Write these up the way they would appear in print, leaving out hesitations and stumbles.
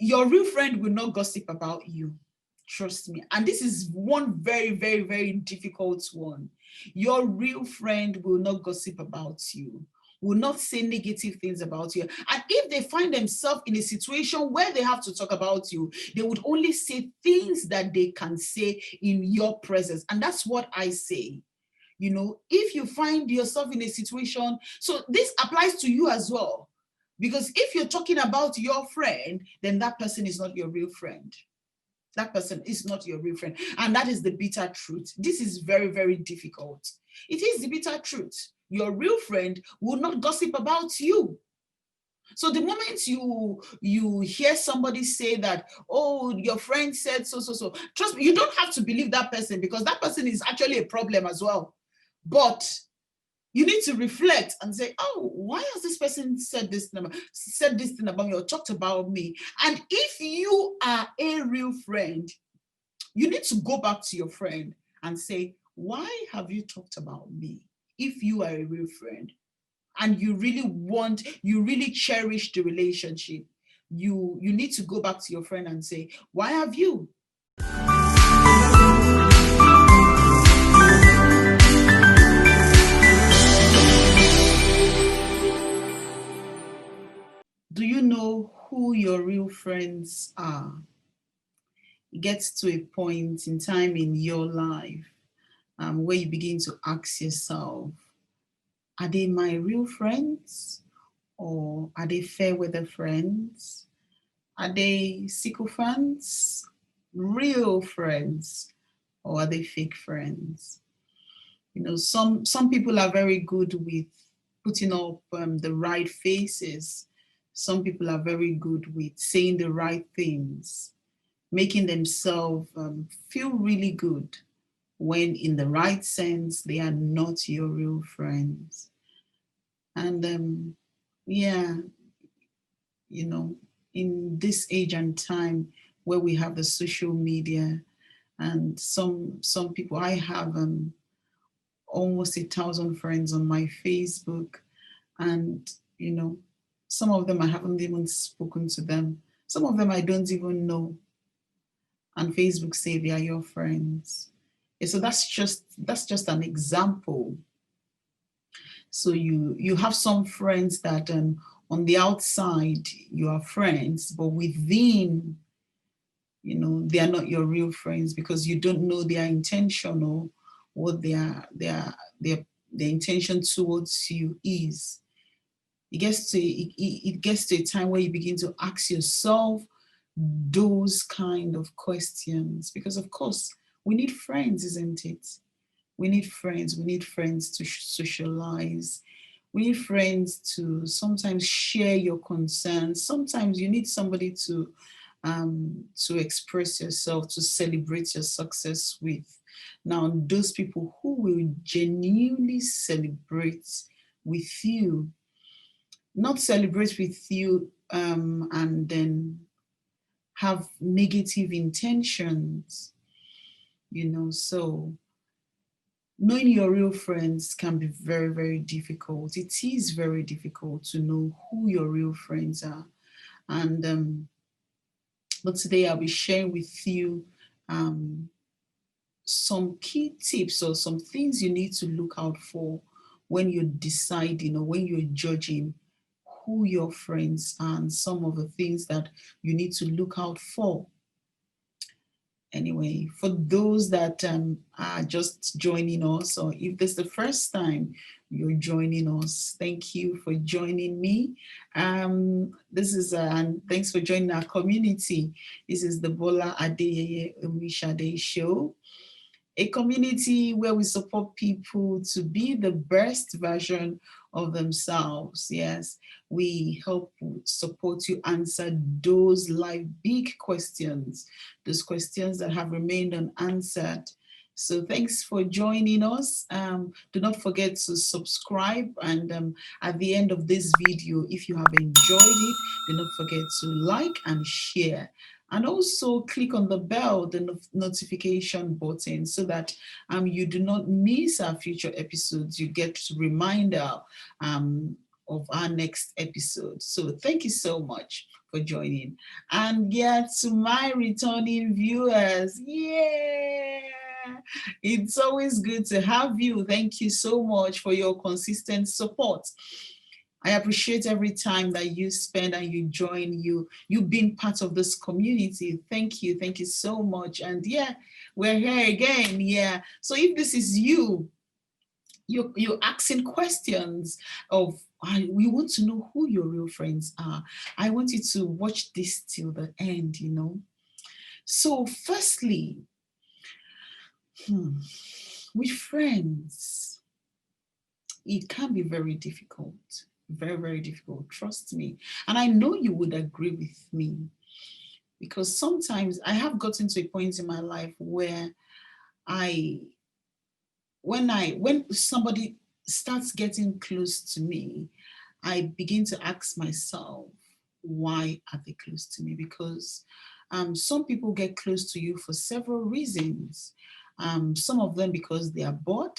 your real friend will not gossip about you. Trust me. And this is one very, very, very difficult one. Your real friend will not gossip about you, will not say negative things about you. And if they find themselves in a situation where they have to talk about you, they would only say things that they can say in your presence. And that's what I say. You know, if you find yourself in a situation, so this applies to you as well. Because if you're talking about your friend, then that person is not your real friend. That person is not your real friend. And that is the bitter truth. This is very, very difficult. It is the bitter truth. Your real friend will not gossip about you. So the moment you hear somebody say that, oh, your friend said so, trust me, you don't have to believe that person, because that person is actually a problem as well. But you need to reflect and say, oh, why has this person said this thing about me or talked about me? And if you are a real friend, you need to go back to your friend and say, why have you talked about me? If you are a real friend and you really cherish the relationship, you need to go back to your friend and say, why have you? Do you know who your real friends are? It gets to a point in time in your life where you begin to ask yourself, are they my real friends? Or are they fair weather friends? Are they sycophants, real friends? Or are they fake friends? You know, some people are very good with putting up the right faces. Some people are very good with saying the right things, making themselves feel really good, when in the right sense, they are not your real friends. And yeah, you know, in this age and time where we have the social media, and some people, I have almost 1,000 friends on my Facebook, and you know, some of them I haven't even spoken to them, some of them I don't even know, and Facebook say they are your friends. And so that's just an example. So you have some friends that on the outside you are friends, but within, you know, they are not your real friends, because you don't know their intention or what their intention towards you is. It gets to a time where you begin to ask yourself those kind of questions, because of course we need friends, isn't it? We need friends. We need friends to socialize. We need friends to sometimes share your concerns. Sometimes you need somebody to express yourself, to celebrate your success with. Now, those people who will genuinely celebrate with you, not celebrate with you and then have negative intentions, you know. So knowing your real friends can be very, very difficult. It is very difficult to know who your real friends are. And but today I'll be sharing with you some key tips or some things you need to look out for when you're deciding or when you're judging who your friends are, and some of the things that you need to look out for. Anyway, for those that are just joining us, or if this is the first time you're joining us, thank you for joining me. This is and thanks for joining our community. This is the Bola Adeyeye Omishade Show, a community where we support people to be the best version of themselves. Yes, we help support you answer those life big questions, those questions that have remained unanswered. So thanks for joining us. Do not forget to subscribe, and at the end of this video, if you have enjoyed it, do not forget to like and share. And also click on the bell, the notification button, so that you do not miss our future episodes. You get reminder of our next episode. So thank you so much for joining. And yeah, to my returning viewers, yeah, it's always good to have you. Thank you so much for your consistent support. I appreciate every time that you spend and you join, you being part of this community. Thank you so much. And yeah, we're here again. Yeah. So if this is you're asking questions of we want to know who your real friends are. I want you to watch this till the end, you know. So firstly, with friends, it can be very difficult, very difficult, trust me. And I know you would agree with me, because sometimes I have gotten to a point in my life where when somebody starts getting close to me, I begin to ask myself, why are they close to me? Because some people get close to you for several reasons. Some of them because they are bored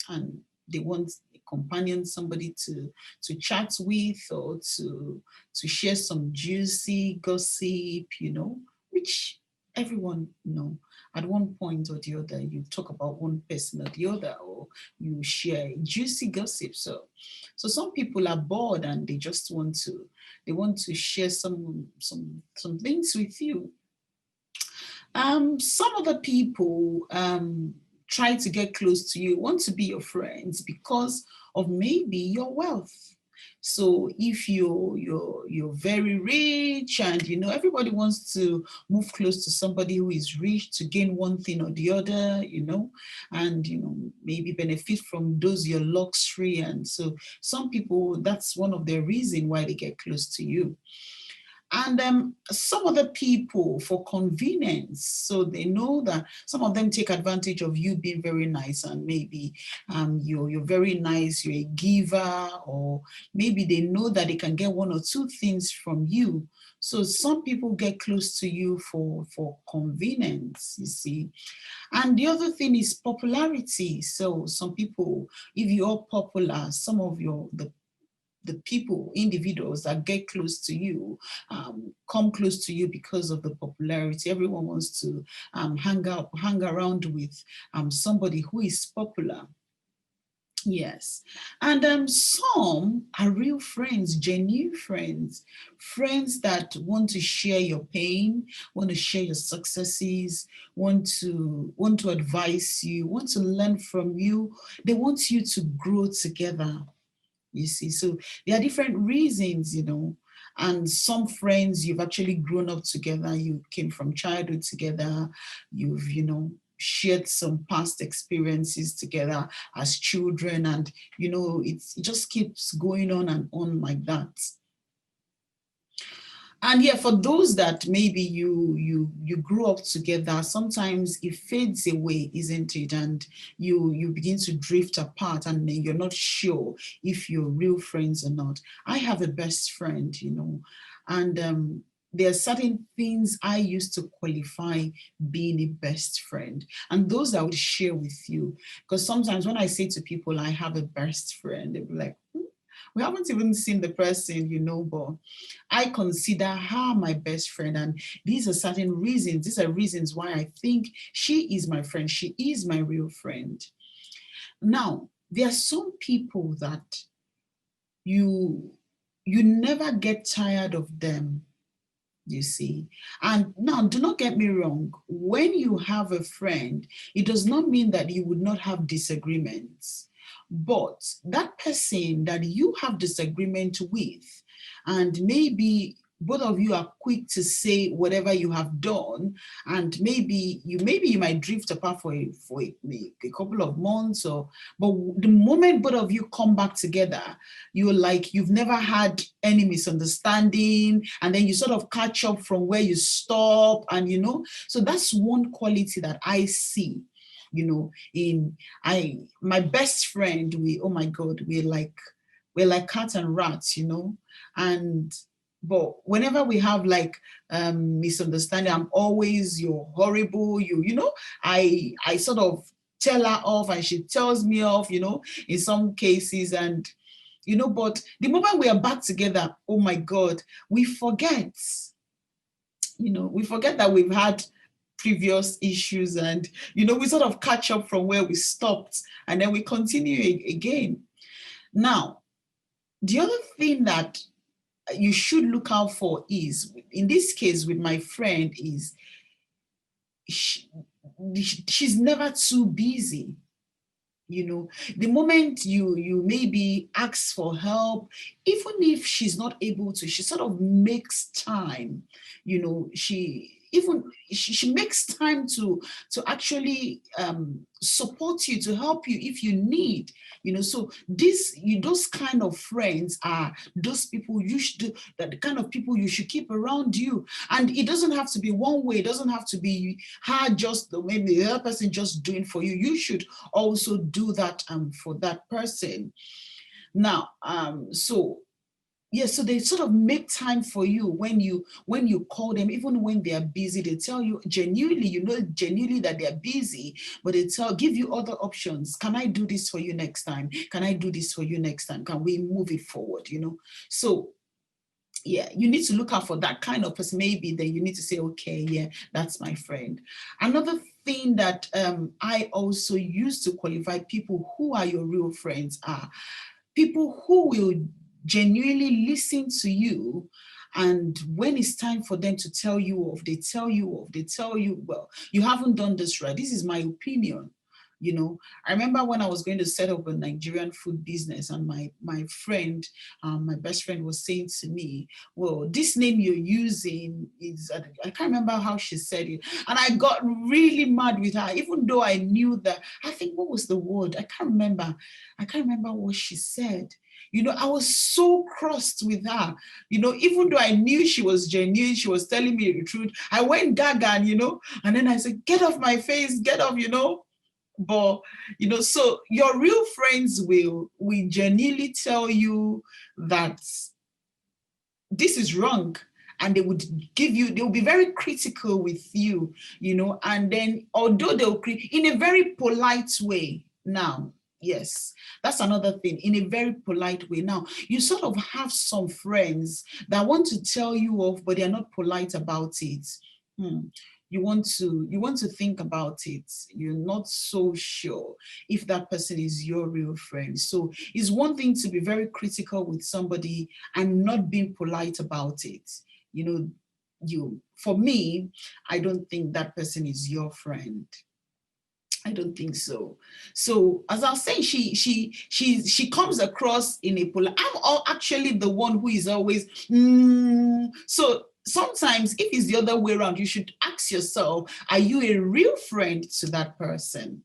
and they want a companion, somebody to chat with, or to share some juicy gossip, you know, which everyone know. At one point or the other, you talk about one person or the other, or you share juicy gossip. So some people are bored and they just want to share some things with you. Some other people try to get close to you, want to be your friends because of maybe your wealth. So if you're very rich, and you know everybody wants to move close to somebody who is rich to gain one thing or the other, you know, and you know maybe benefit from those your luxury. And so some people, that's one of their reason why they get close to you. And some other people for convenience. So they know that some of them take advantage of you being very nice, and maybe you're very nice, you're a giver, or maybe they know that they can get one or two things from you. So some people get close to you for convenience, you see. And the other thing is popularity. So some people, if you're popular, some of the people, individuals that get close to you, come close to you because of the popularity. Everyone wants to hang around with somebody who is popular. Yes. And some are real friends, genuine friends, friends that want to share your pain, want to share your successes, want to advise you, want to learn from you. They want you to grow together. You see, so there are different reasons, you know. And some friends, you've actually grown up together, you came from childhood together, you've, you know, shared some past experiences together as children, and you know it just keeps going on and on like that. And yeah, for those that maybe you grew up together, sometimes it fades away, isn't it? And you begin to drift apart, and then you're not sure if you're real friends or not. I have a best friend, you know, and there are certain things I used to qualify being a best friend, and those I would share with you. Because sometimes when I say to people I have a best friend, they'll be like, we haven't even seen the person, you know, but I consider her my best friend. And these are certain reasons. These are reasons why I think she is my friend. She is my real friend. Now, there are some people that you never get tired of them, you see. And now, do not get me wrong. When you have a friend, it does not mean that you would not have disagreements. But that person that you have disagreement with, and maybe both of you are quick to say whatever you have done, and maybe you might drift apart for a couple of months, or but the moment both of you come back together, you're like you've never had any misunderstanding, and then you sort of catch up from where you stop, and you know, so that's one quality that I see, you know, in my best friend. Oh my God, we're like cat and rats, you know. And but whenever we have like misunderstanding, I'm always, you're horrible, you know, I sort of tell her off and she tells me off, you know, in some cases. And But the moment we are back together, oh my God, we forget, we forget that we've had previous issues, and we sort of catch up from where we stopped, and then we continue again. Now, the other thing that you should look out for is, in this case with my friend, is she's never too busy. The moment you maybe ask for help, even if she's not able to, she sort of makes time. She makes time to actually support you, to help you if you need. So those kind of friends are those people you should, that the kind of people you should keep around you. And it doesn't have to be one way. It doesn't have to be her just the way the other person just doing for you. You should also do that for that person. Now, so they sort of make time for you when you call them, even when they are busy. They tell you genuinely that they are busy, but they give you other options. Can I do this for you next time? Can I do this for you next time? Can we move it forward? So yeah, you need to look out for that kind of person. Maybe then you need to say, okay, yeah, that's my friend. Another thing that I also use to qualify people who are your real friends are people who will genuinely listen to you, and when it's time for them to tell you off, they tell you off. They tell you, well, you haven't done this right. This is my opinion. I remember when I was going to set up a Nigerian food business, and my friend, my best friend, was saying to me, well, this name you're using is, I can't remember how she said it, and I got really mad with her, even though I knew that, I think, what was the word? I can't remember what she said. I was so crossed with her, even though I knew she was genuine, she was telling me the truth. I went gaga, and then I said, get off my face, get off, But, so your real friends will genuinely tell you that this is wrong. And they will be very critical with you, and then, although they'll in a very polite way. Now, yes, that's another thing, in a very polite way. Now, you sort of have some friends that want to tell you off, but they're not polite about it. You want to think about it. You're not so sure if that person is your real friend. So it's one thing to be very critical with somebody and not being polite about it. For me, I don't think that person is your friend. I don't think so. So as I was saying, she comes across in a polite. I'm actually the one who is always so sometimes, if it's the other way around, you should ask yourself, are you a real friend to that person?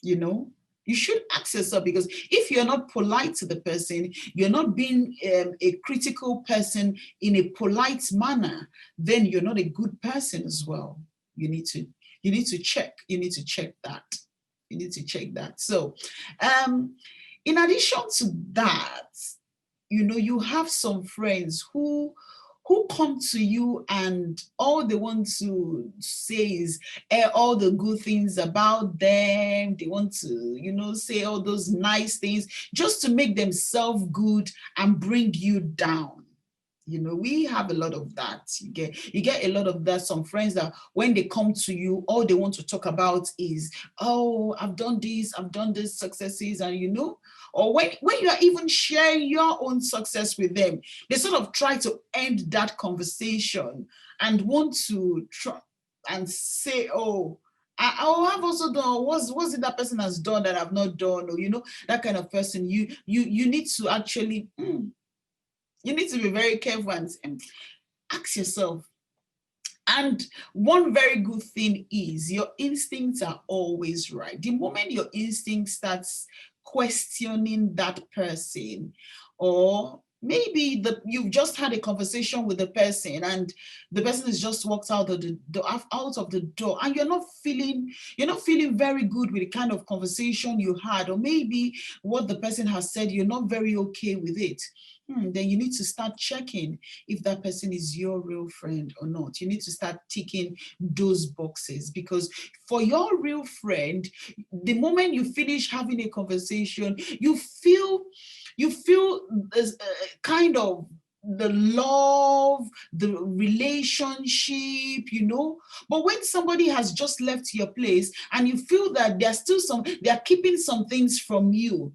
You should ask yourself, because if you're not polite to the person, you're not being a critical person in a polite manner, then you're not a good person as well. You need to check. You need to check that. You need to check that. So in addition to that, you have some friends who come to you, and all they want to say is all the good things about them. They want to, say all those nice things just to make themselves good and bring you down. We have a lot of that. You get a lot of that. Some friends that when they come to you, all they want to talk about is, oh, I've done this successes, and or when you are even sharing your own success with them, they sort of try to end that conversation and want to try and say, oh, I've also done, what's it that person has done that I've not done, or that kind of person. You need to actually you need to be very careful and ask yourself. And one very good thing is your instincts are always right. The moment your instinct starts questioning that person, or maybe you've just had a conversation with the person and the person has just walked out of the door, and you're not feeling very good with the kind of conversation you had, or maybe what the person has said, you're not very okay with it. Then you need to start checking if that person is your real friend or not. You need to start ticking those boxes, because for your real friend, the moment you finish having a conversation, you feel You feel this kind of the love, the relationship, but when somebody has just left your place and you feel that they're keeping some things from you,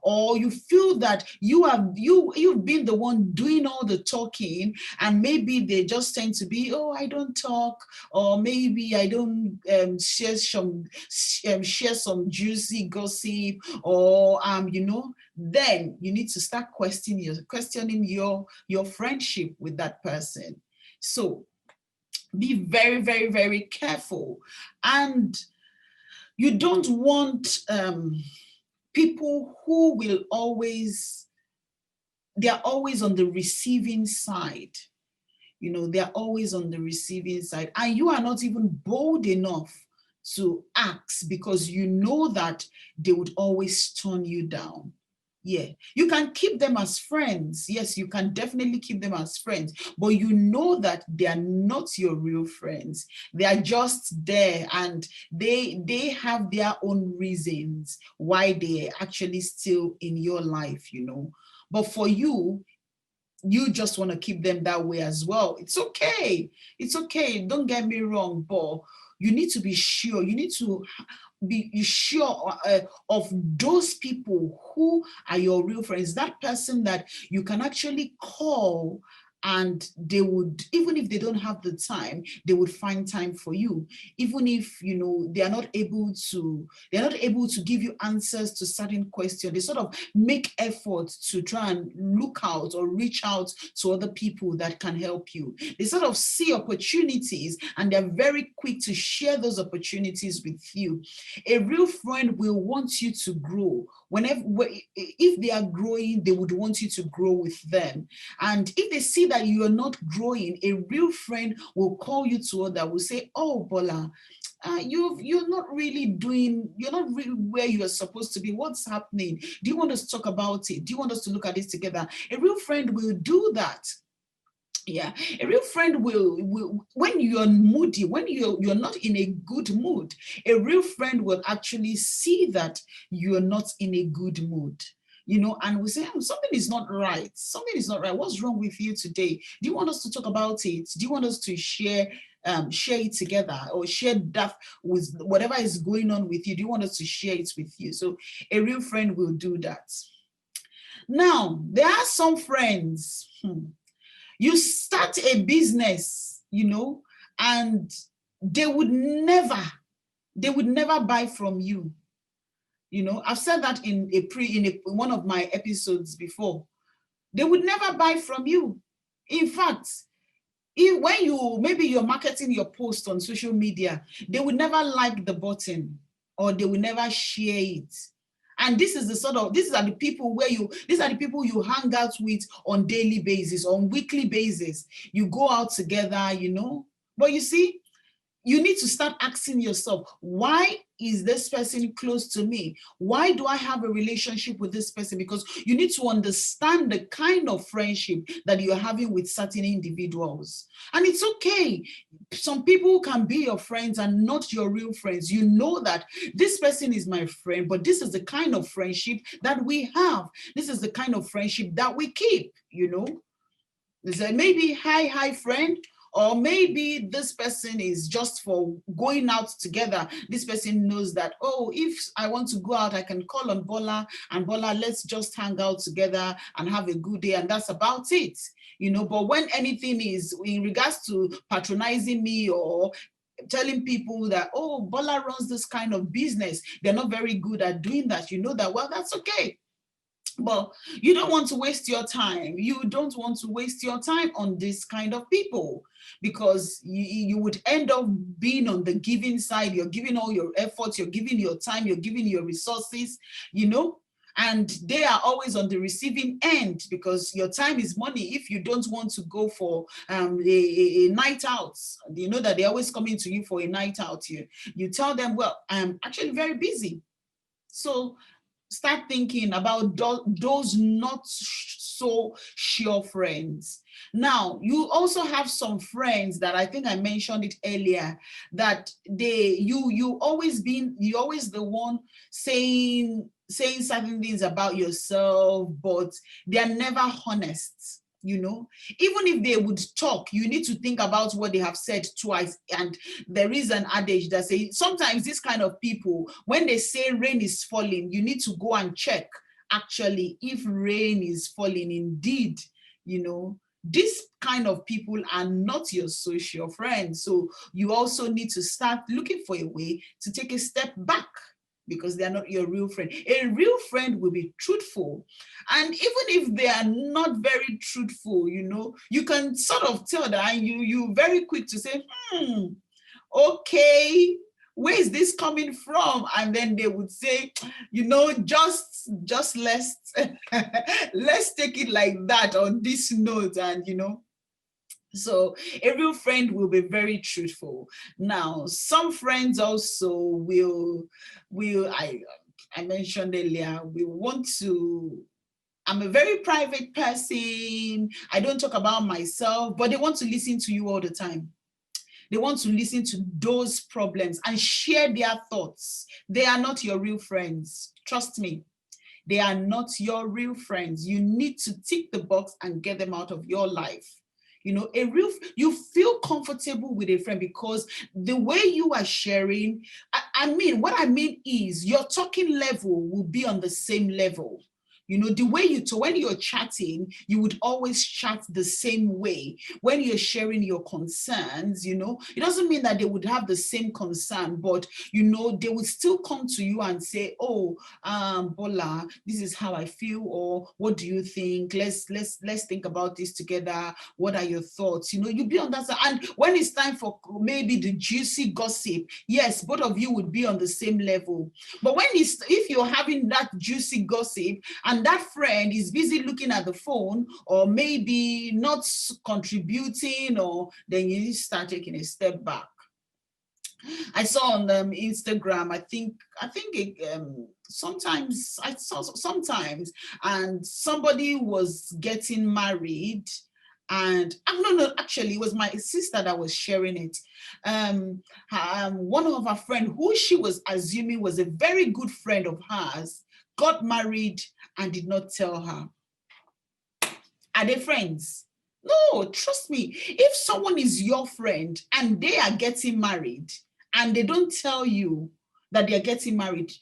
or you feel that you've been the one doing all the talking, and maybe they just tend to be, oh, I don't talk, or maybe I don't share some juicy gossip, or then you need to start questioning your friendship with that person. So be very, very, very careful. And you don't want people who will they're always on the receiving side. They're always on the receiving side, and you are not even bold enough to ask because you know that they would always turn you down. Yeah, you can keep them as friends. Yes, you can definitely keep them as friends, but you know that they are not your real friends. They are just there, and they have their own reasons why they are actually still in your life, But for you just want to keep them that way as well. It's okay. It's okay. Don't get me wrong, but you need to be sure. You need to be sure of those people who are your real friends, that person that you can actually call, and they would, even if they don't have the time, they would find time for you. Even if they're not able to give you answers to certain questions, they sort of make effort to try and look out or reach out to other people that can help you. They sort of see opportunities, and they're very quick to share those opportunities with you. A real friend will want you to grow. If they are growing, they would want you to grow with them. And if they see that you are not growing, a real friend will call you to order, will say, oh, Bola, you're not really where you are supposed to be. What's happening? Do you want us to talk about it? Do you want us to look at this together? A real friend will do that. Yeah, a real friend will when you're moody, when you're not in a good mood, a real friend will actually see that you're not in a good mood. And we say, something is not right. Something is not right. What's wrong with you today? Do you want us to talk about it? Do you want us to share it together, or share that with whatever is going on with you? Do you want us to share it with you? So a real friend will do that. Now, there are some friends, you start a business, and they would never buy from you. I've said that in one of my episodes before. They would never buy from you. In fact, when you're marketing your post on social media, they would never like the button, or they will never share it. And these are the people you hang out with on daily basis, on weekly basis. You go out together, But you see, you need to start asking yourself, why is this person close to me? Why do I have a relationship with this person? Because you need to understand the kind of friendship that you're having with certain individuals. And it's okay. Some people can be your friends and not your real friends. You know that this person is my friend, but this is the kind of friendship that we have. This is the kind of friendship that we keep, So maybe, hi, friend. Or maybe this person is just for going out together. This person knows that, oh, if I want to go out, I can call on Bola, and Bola, let's just hang out together and have a good day. And that's about it. But when anything is in regards to patronizing me or telling people that, oh, Bola runs this kind of business, they're not very good at doing that. You know that, well, that's okay. But you don't want to waste your time. You don't want to waste your time on this kind of people, because you would end up being on the giving side. You're giving all your efforts, you're giving your time, you're giving your resources, and they are always on the receiving end, because your time is money. If you don't want to go for a night out, you know that they're always coming to you for a night out. You tell them, well, I'm actually very busy. So start thinking about those not so sure friends. Now, you also have some friends that I think I mentioned it earlier, that you're always the one saying saying certain things about yourself, but they are never honest. Even if they would talk, you need to think about what they have said twice. And there is an adage that says sometimes this kind of people, when they say rain is falling, you need to go and check actually if rain is falling indeed. This kind of people are not your social friends. So you also need to start looking for a way to take a step back, because they are not your real friend. A real friend will be truthful. And even if they are not very truthful, you can sort of tell that, and you very quick to say, okay, where is this coming from? And then they would say, just let's let's take it like that on this note. And so a real friend will be very truthful. Now, some friends also will I mentioned earlier, we want to, I'm a very private person, I don't talk about myself, but they want to listen to you all the time. They want to listen to those problems and share their thoughts. They are not your real friends. Trust me. They are not your real friends. You need to tick the box and get them out of your life. You feel comfortable with a friend because the way you are sharing, what I mean is your talking level will be on the same level. The way when you're chatting, you would always chat the same way. When you're sharing your concerns, it doesn't mean that they would have the same concern, but, they would still come to you and say, oh, Bola, this is how I feel, or what do you think? Let's think about this together. What are your thoughts? You'd be on that side. And when it's time for maybe the juicy gossip, yes, both of you would be on the same level. But if you're having that juicy gossip and that friend is busy looking at the phone or maybe not contributing, or then you start taking a step back. I saw on Instagram, I think sometimes I saw sometimes, and somebody was getting married, and no, actually it was my sister that was sharing it. One of her friend, who she was assuming was a very good friend of hers, got married and did not tell her. Are they friends? No, trust me. If someone is your friend and they are getting married and they don't tell you that they're getting married,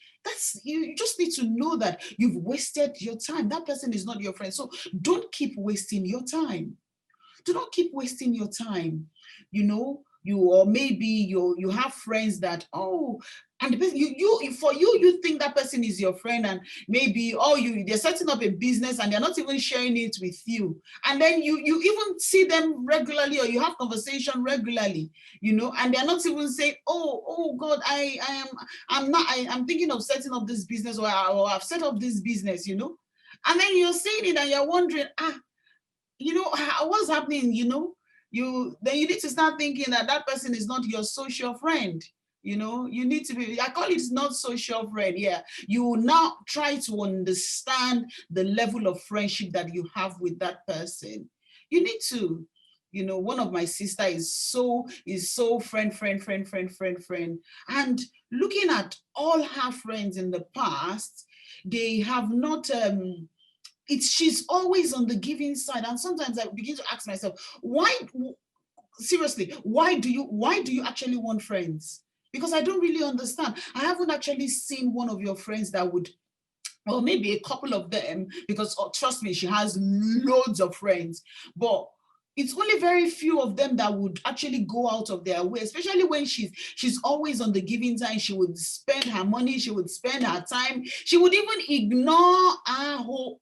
you just need to know that you've wasted your time. That person is not your friend. So don't keep wasting your time. Do not keep wasting your time. Or maybe you have friends that, and the person, you think that person is your friend, and maybe they're setting up a business and they're not even sharing it with you, and then you even see them regularly, or you have conversation regularly, and they're not even saying, oh God, I'm thinking of setting up this business, or I've set up this business, and then you're saying it and you're wondering, what's happening, then you need to start thinking that person is not your social friend. You need to be, I call it not social friend. Yeah. You will now try to understand the level of friendship that you have with that person. You need to, one of my sister is so friend. And looking at all her friends in the past, they have not, she's always on the giving side. And sometimes I begin to ask myself, seriously, why do you actually want friends? Because I don't really understand. I haven't actually seen one of your friends that would, or maybe a couple of them, because trust me, she has loads of friends, but it's only very few of them that would actually go out of their way, especially when she's always on the giving side. She would spend her money, she would spend her time, she would even ignore our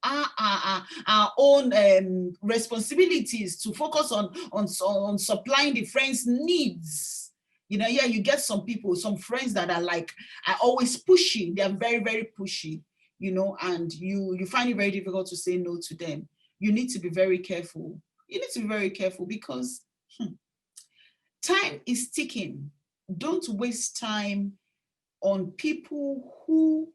own responsibilities to focus on supplying the friends' needs. You get some people, some friends that are always pushy. They're very, very pushy, and you find it very difficult to say no to them. You need to be very careful. You need to be very careful because time is ticking. Don't waste time on people who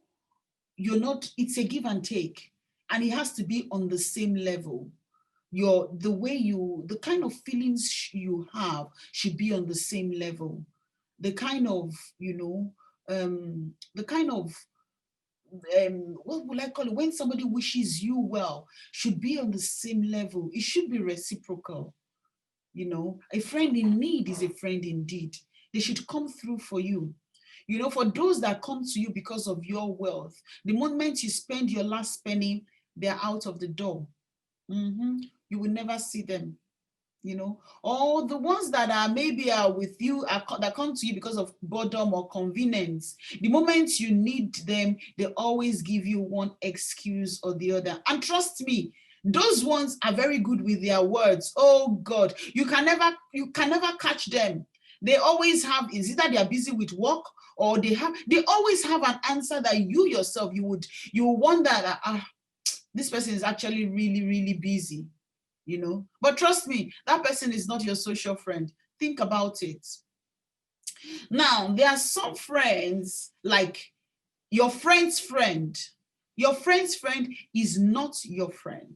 it's a give and take, and it has to be on the same level. The kind of feelings you have should be on the same level. The kind of, the kind of what would I call it? When somebody wishes you well, should be on the same level. It should be reciprocal. You know, a friend in need is a friend indeed. They should come through for you. You know, for those that come to you because of your wealth, the moment you spend your last penny, they're out of the door. You will never see them. You know, or the ones that are maybe are with you that come to you because of boredom or convenience, the moment you need them, they always give you one excuse or the other. And trust me, those ones are very good with their words. Oh God, you can never catch them. They always have, is either they are busy with work, or they always have an answer that you yourself, you wonder that this person is actually really, really busy. You know, but trust me, that person is not your social friend. Think about it. Now, there are some friends, like your friend's friend. Your friend's friend is not your friend,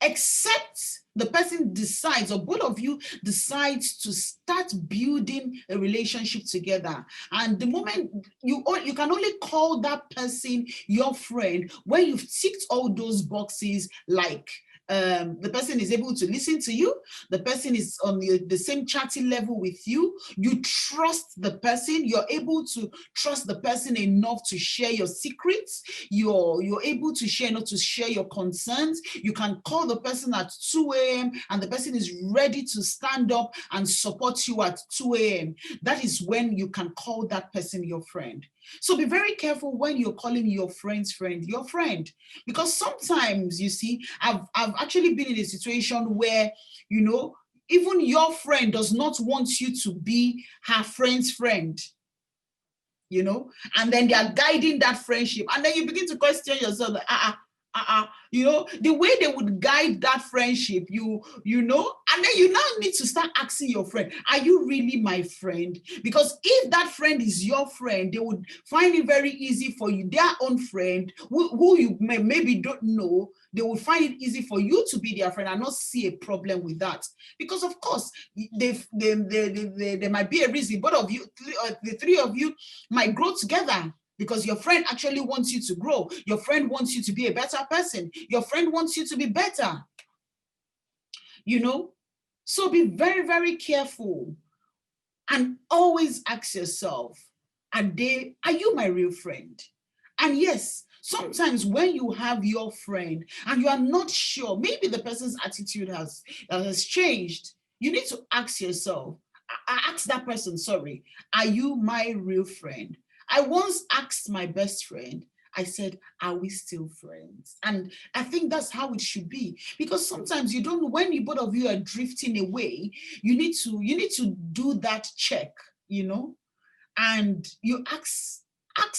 except the person decides, or both of you decides to start building a relationship together. And the moment you can only call that person your friend when you've ticked all those boxes, like the person is able to listen to you, the person is on the same chatting level with you, you trust the person, you're able to trust the person enough to share your secrets, you're able to share, not to share your concerns. You can call the person at 2 a.m. and the person is ready to stand up and support you at 2 a.m. That is when you can call that person your friend. So be very careful when you're calling your friend's friend your friend, because sometimes, you see, I've actually been in a situation where, you know, even your friend does not want you to be her friend's friend, you know, and then they are guiding that friendship, and then you begin to question yourself, like, you know, the way they would guide that friendship, you know, and then you now need to start asking your friend, are you really my friend? Because if that friend is your friend, they would find it very easy for you, their own friend, who you maybe don't know, they will find it easy for you to be their friend and not see a problem with that. Because of course, there might be a reason, both of you, the three of you might grow together, because your friend actually wants you to grow. Your friend wants you to be a better person. Your friend wants you to be better. You know? So be very, very careful and always ask yourself, are you my real friend? And yes, sometimes when you have your friend and you are not sure, maybe the person's attitude has changed, you need to ask yourself, ask that person, sorry, are you my real friend? I once asked my best friend, I said, are we still friends? And I think that's how it should be, because sometimes you don't know, when you both of you are drifting away, you need to do that check, you know, and you ask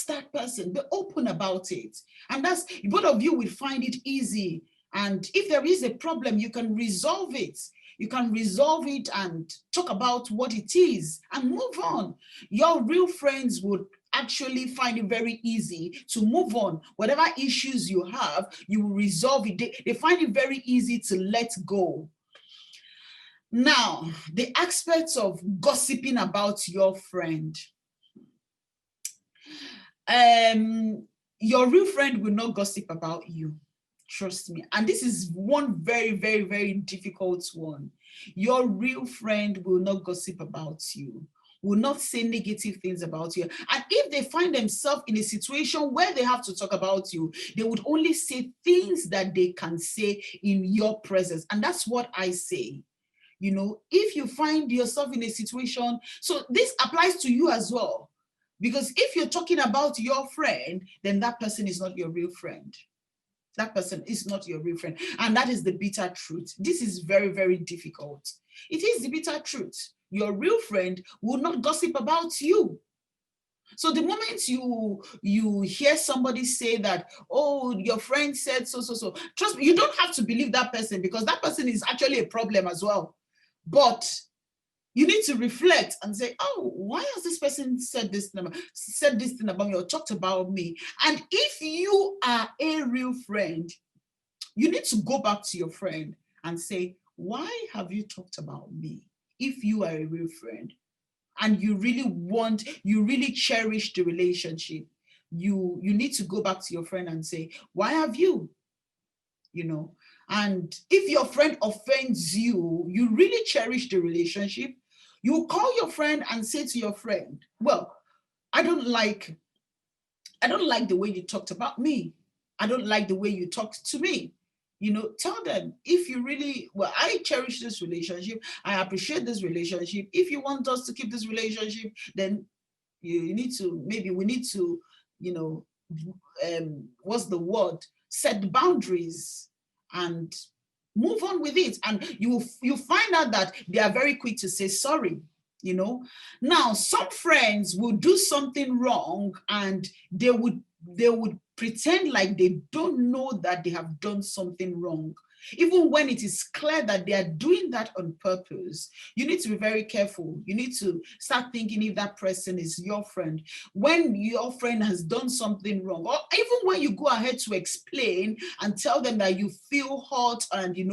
that person, be open about it, and that's, both of you will find it easy. And if there is a problem, you can resolve it. You can resolve it and talk about what it is and move on. Your real friends would actually find it very easy to move on. Whatever issues you have, you will resolve it. They find it very easy to let go. Now, the aspects of gossiping about your friend. Your real friend will not gossip about you. Trust me. And this is one very, very, very difficult one. Your real friend will not gossip about you, will not say negative things about you. And if they find themselves in a situation where they have to talk about you, they would only say things that they can say in your presence. And that's what I say. You know, if you find yourself in a situation, so this applies to you as well. Because if you're talking about your friend, then that person is not your real friend. That person is not your real friend. And that is the bitter truth. This is very, very difficult. It is the bitter truth. Your real friend will not gossip about you. So the moment you hear somebody say that, oh, your friend said so, trust me, you don't have to believe that person, because that person is actually a problem as well. But you need to reflect and say, oh, why has this person said this thing about me or talked about me? And if you are a real friend, you need to go back to your friend and say, why have you talked about me? If you are a real friend and you really cherish the relationship, you need to go back to your friend and say, why have you, you know? And if your friend offends you, you really cherish the relationship, you call your friend and say to your friend, well, I don't like the way you talked about me. I don't like the way you talked to me. Tell them, if you really, well, I cherish this relationship. I appreciate this relationship. If you want us to keep this relationship, then you need to, maybe we need to, you know, what's the word? Set boundaries and move on with it. And you find out that they are very quick to say sorry. Now some friends will do something wrong and they would pretend like they don't know that they have done something wrong, even when it is clear that they are doing that on purpose. You need to be very careful. You need to start thinking if that person is your friend. When your friend has done something wrong, or even when you go ahead to explain and tell them that you feel hurt, and they're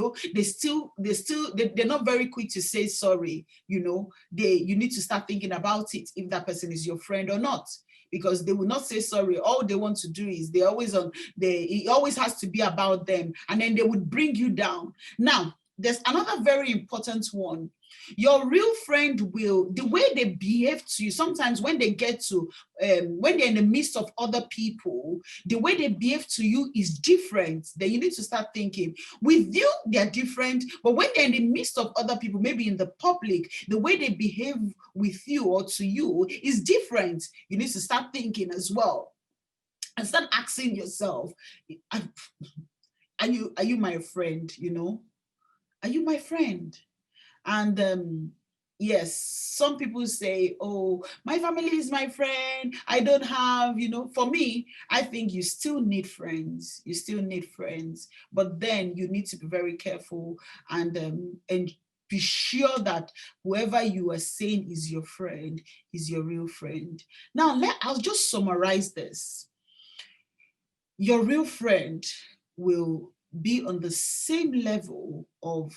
not very quick to say sorry. You need to start thinking about it, if that person is your friend or not, because they will not say sorry. All they want to do is it always has to be about them, and then they would bring you down. Now, there's another very important one. Your real friend will, the way they behave to you, sometimes when they get to, when they're in the midst of other people, the way they behave to you is different. Then you need to start thinking, with you, they're different, but when they're in the midst of other people, maybe in the public, the way they behave with you or to you is different. You need to start thinking as well and start asking yourself, are you my friend? Are you my friend? And yes, some people say, oh, my family is my friend. I don't have, for me, I think you still need friends. You still need friends. But then you need to be very careful and be sure that whoever you are saying is your friend is your real friend. Now, I'll just summarize this. Your real friend will be on the same level of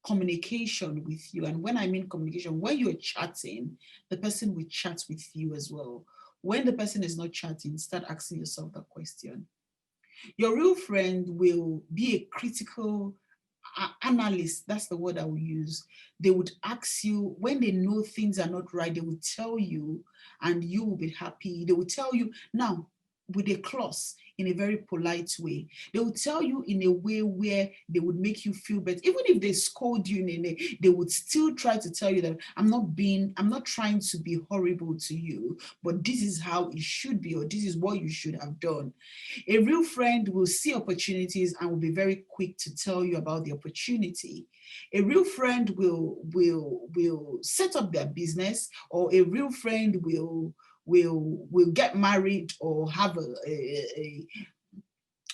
communication with you. And when I mean communication, when you're chatting, the person will chat with you as well. When the person is not chatting, start asking yourself that question. Your real friend will be a critical analyst. That's the word I will use. They would ask you when they know things are not right, they will tell you, and you will be happy. They will tell you now with a clause, in a very polite way. They will tell you in a way where they would make you feel better. Even if they scold you they would still try to tell you that I'm not trying to be horrible to you, but this is how it should be, or this is what you should have done. A real friend will see opportunities and will be very quick to tell you about the opportunity. A real friend will set up their business, or a real friend will get married or have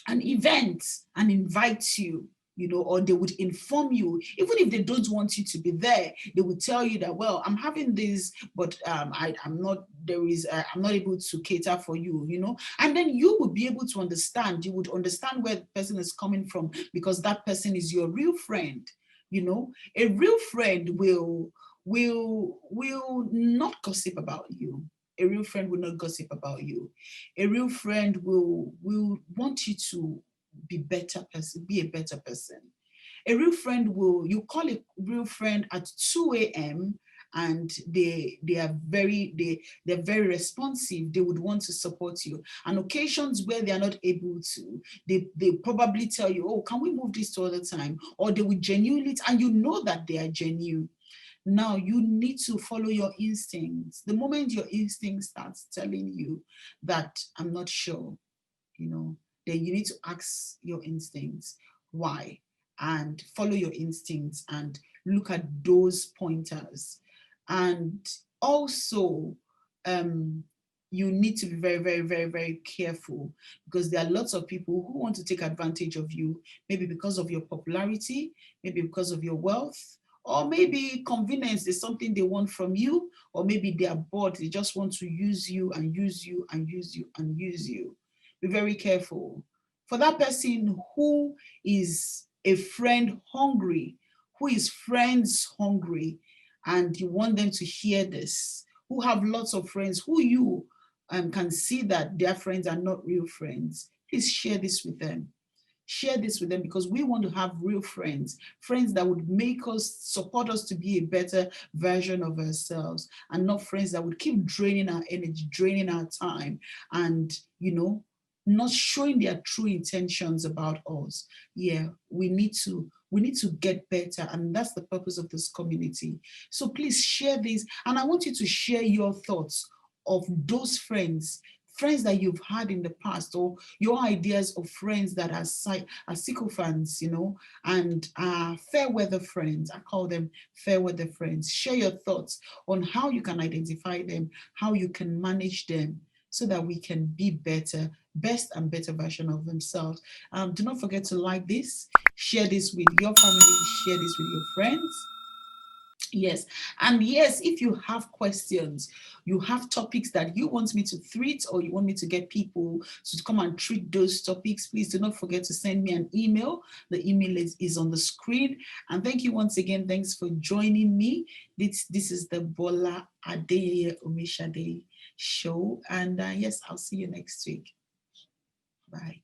an event and invite you, or they would inform you, even if they don't want you to be there. They would tell you that, well, I'm having this, but I'm not able to cater for you, and then you would be able to understand. You would understand where the person is coming from, because that person is your real friend. A real friend will not gossip about you. A real friend will not gossip about you. A real friend will want you to be a better person. A real friend you call a real friend at 2 a.m. and they're very responsive. They would want to support you. And occasions where they are not able to, they probably tell you, oh, can we move this to other time? Or they will genuinely, and you know that they are genuine. Now you need to follow your instincts. The moment your instinct starts telling you that I'm not sure, then you need to ask your instincts why, and follow your instincts and look at those pointers. And also, you need to be very, very, very, very careful, because there are lots of people who want to take advantage of you, maybe because of your popularity, maybe because of your wealth, or maybe convenience is something they want from you, or maybe they are bored, they just want to use you and use you and use you and use you. Be very careful. For that person who is a friend hungry, who is friends hungry, and you want them to hear this, who have lots of friends, who you can see that their friends are not real friends, please share this with them. Share this with them, because we want to have real friends, friends that would make us, support us to be a better version of ourselves, and not friends that would keep draining our energy, draining our time, and, not showing their true intentions about us. Yeah, we need to get better, and that's the purpose of this community. So please share this, and I want you to share your thoughts of those friends that you've had in the past, or your ideas of friends that are sycophants, and fair weather friends. I call them fair weather friends. Share your thoughts on how you can identify them, how you can manage them, so that we can be better, best and better version of themselves. Do not forget to like this, share this with your family, share this with your friends. Yes. And yes, if you have questions, you have topics that you want me to treat, or you want me to get people to come and treat those topics, please do not forget to send me an email. The email is on the screen. And thank you once again. Thanks for joining me. This is the Bola Adeyeye Omishade show. And yes, I'll see you next week. Bye.